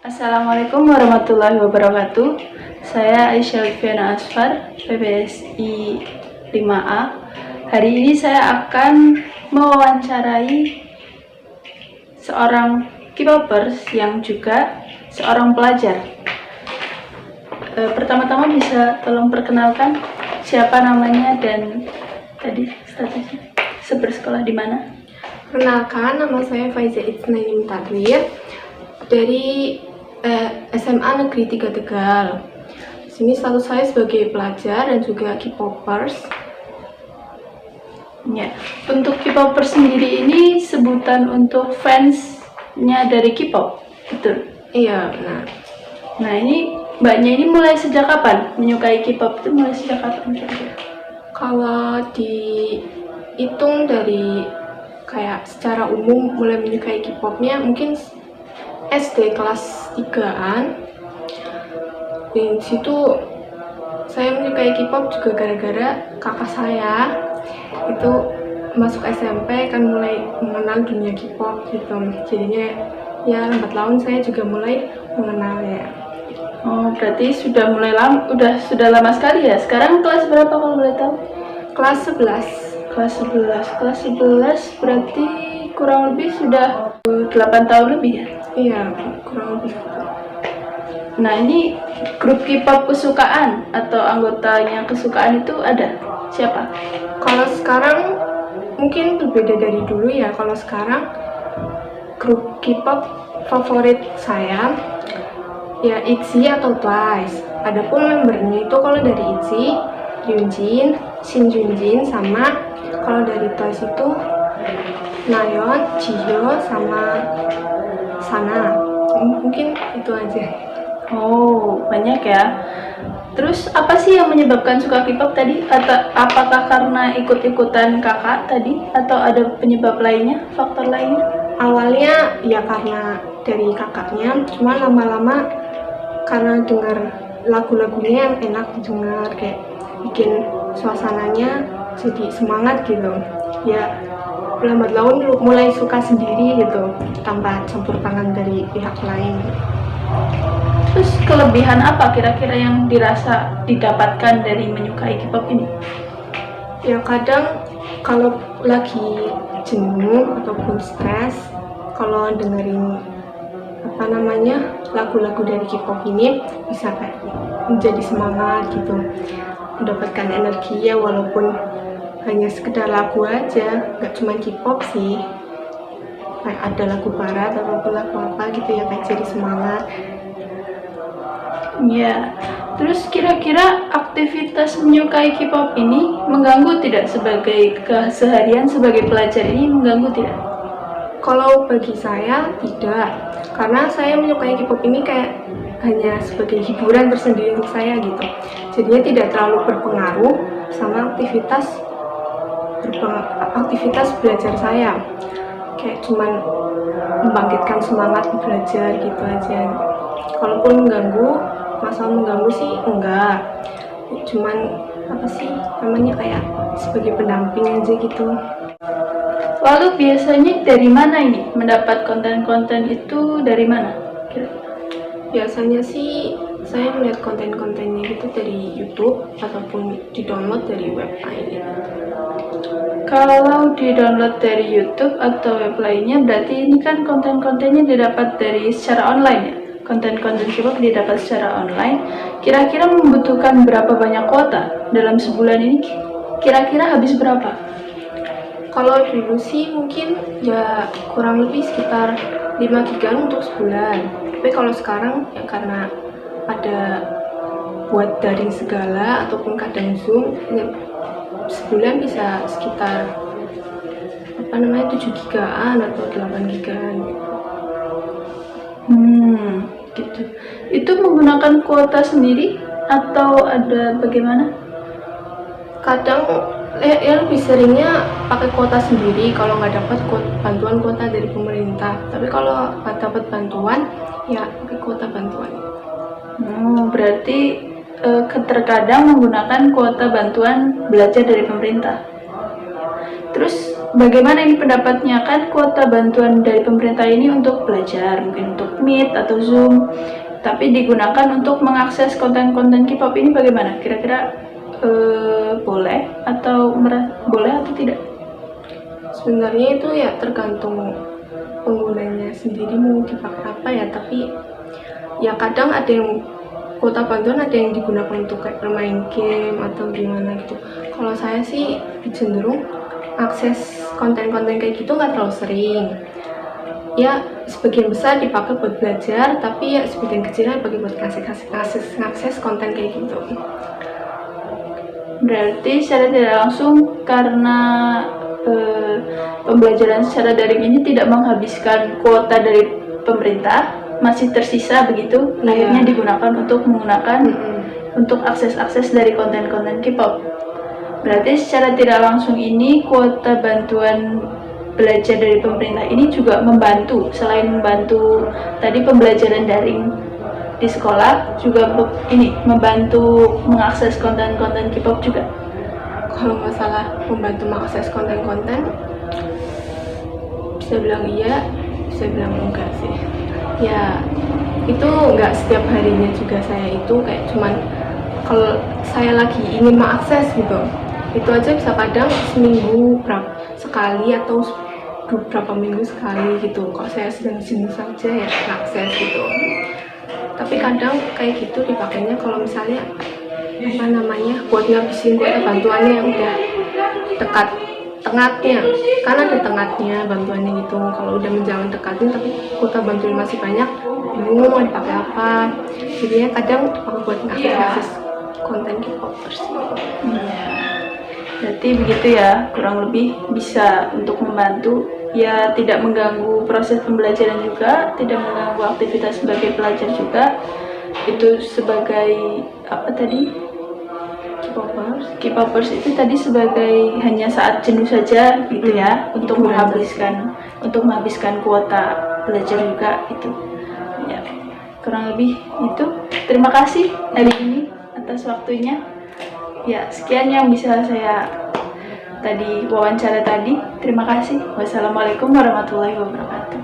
Assalamualaikum warahmatullahi wabarakatuh. Saya Aisyah Liviana Asfar, PPSI 5A. Hari ini saya akan mewawancarai seorang K-popers yang juga seorang pelajar. Pertama-tama bisa tolong perkenalkan siapa namanya dan tadi statusnya sebersekolah di mana? Perkenalkan, nama saya Faiza Itsnaini Mutadlir dari SMA Negeri 3 Tegal. Di sini status saya sebagai pelajar dan juga K-popers. Ya, untuk K-popers sendiri ini sebutan untuk fansnya dari K-pop, betul? Iya, benar. Nah, ini mbaknya ini mulai sejak kapan menyukai K-pop? Itu mulai sejak kapan kira-kira? Kalau dihitung dari kayak secara umum mulai menyukai K-popnya mungkin SD kelas 3-an. Di situ saya menyukai K-pop juga gara-gara kakak saya itu masuk SMP kan mulai mengenal dunia K-pop gitu. Jadinya ya lambat laun saya juga mulai mengenalnya. Oh, berarti sudah mulai lama, sudah lama sekali ya. Sekarang kelas berapa kalau boleh tahu? Kelas 11. Kelas 11. Kelas 11 berarti kurang lebih sudah 8 tahun lebih ya? Iya, kurang lebih. Nah, ini grup K-pop kesukaan atau anggotanya kesukaan itu ada? Siapa? Kalau sekarang mungkin berbeda dari dulu ya. Kalau sekarang grup K-pop favorit saya ya ITZY atau Twice. Adapun membernya itu kalau dari ITZY, Hyunjin, Shin Junjin, sama kalau dari Twice itu Nayeon, Jihyo, sama Sana. Mungkin itu aja. Oh, banyak ya. Terus apa sih yang menyebabkan suka K-pop tadi? Atau apakah karena ikut-ikutan kakak tadi? Atau ada penyebab lainnya, faktor lainnya? Awalnya ya karena dari kakaknya, cuma lama-lama karena dengar lagu-lagunya yang enak didengar, kayak bikin suasananya jadi semangat gitu. Ya lambat laun mulai suka sendiri gitu, tanpa campur tangan dari pihak lain. Terus kelebihan apa kira-kira yang dirasa didapatkan dari menyukai K-pop ini? Ya kadang kalau lagi jenuh ataupun stres, kalau dengerin lagu-lagu dari K-pop ini bisa kayak menjadi semangat gitu, mendapatkan energi ya, walaupun hanya sekedar lagu aja, nggak cuma K-pop sih, kayak ada lagu barat ataupun lagu apa gitu ya, kayak jadi semangat. Ya, terus kira-kira aktivitas menyukai K-pop ini mengganggu tidak sebagai keseharian sebagai pelajar ini mengganggu tidak? Kalau bagi saya tidak, karena saya menyukai K-pop ini kayak hanya sebagai hiburan tersendiri untuk saya gitu. Jadinya tidak terlalu berpengaruh sama aktivitas belajar saya. Kayak cuman membangkitkan semangat belajar gitu aja. Kalaupun masalah mengganggu sih enggak. Cuman kayak sebagai pendamping aja gitu. Lalu biasanya dari mana ini mendapat konten-konten itu dari mana? Biasanya sih saya melihat konten-kontennya gitu dari YouTube ataupun di-download dari web lain. Kalau di-download dari YouTube atau web lainnya, berarti ini kan konten-kontennya didapat dari secara online ya? Konten-konten K-pop didapat secara online. Kira-kira membutuhkan berapa banyak kuota dalam sebulan ini? Kira-kira habis berapa? Kalau dulu sih mungkin ya kurang lebih sekitar 5 giga untuk sebulan. Tapi kalau sekarang ya karena ada buat daring segala ataupun kadang Zoom, ya sebulan bisa sekitar 7 gigaan atau 8 gigaan gitu. Itu menggunakan kuota sendiri atau ada bagaimana? Kadang lebih seringnya pakai kuota sendiri kalau nggak dapat bantuan kuota dari pemerintah. Tapi kalau dapat bantuan ya pakai kuota bantuan. Berarti terkadang menggunakan kuota bantuan belajar dari pemerintah. Terus bagaimana ini pendapatnya, kan kuota bantuan dari pemerintah ini untuk belajar, mungkin untuk Meet atau Zoom, tapi digunakan untuk mengakses konten-konten K-pop ini bagaimana? Kira-kira boleh atau boleh atau tidak? Sebenarnya itu ya tergantung penggunanya sendiri mau dipakai apa ya, tapi ya kadang ada yang kuota bantuan ada yang digunakan untuk kayak bermain game atau gimana gitu. Kalau saya sih cenderung akses konten-konten kayak gitu nggak terlalu sering. Ya sebagian besar dipakai buat belajar, tapi ya sebagian kecilnya bagi buat ngakses konten kayak gitu. Berarti secara tidak langsung karena pembelajaran secara daring ini tidak menghabiskan kuota dari pemerintah, masih tersisa begitu, akhirnya digunakan untuk menggunakan untuk akses-akses dari konten-konten K-pop. Berarti secara tidak langsung ini kuota bantuan belajar dari pemerintah ini juga membantu, selain membantu tadi pembelajaran daring di sekolah, juga ini membantu mengakses konten-konten K-pop juga. Kalau masalah membantu mengakses konten-konten, bisa bilang iya, bisa bilang enggak sih. Ya itu enggak setiap harinya juga saya itu kayak cuman kalau saya lagi ingin mengakses gitu, itu aja bisa kadang seminggu sekali atau beberapa minggu sekali gitu. Kalau saya sedang jenuh saja ya mengakses gitu. Tapi kadang kayak gitu dipakainya kalau misalnya buat ngabisin kuota bantuannya yang udah dekat tengahnya, karena ada tengahnya bantuannya gitu. Kalau udah menjelang dekatnya tapi kuota bantuan masih banyak, bingung mau dipakai apa, jadinya kadang dipakai buat ngakses konten K-popers. Berarti begitu ya, kurang lebih bisa untuk membantu, ya tidak mengganggu proses pembelajaran juga, tidak mengganggu aktivitas sebagai pelajar juga. Itu sebagai apa tadi? K-popers itu tadi sebagai hanya saat jenuh saja gitu ya, untuk menghabiskan kuota belajar juga itu. Ya, kurang lebih itu. Terima kasih hari ini atas waktunya. Ya, sekian yang bisa saya wawancara tadi. Terima kasih. Wassalamualaikum warahmatullahi wabarakatuh.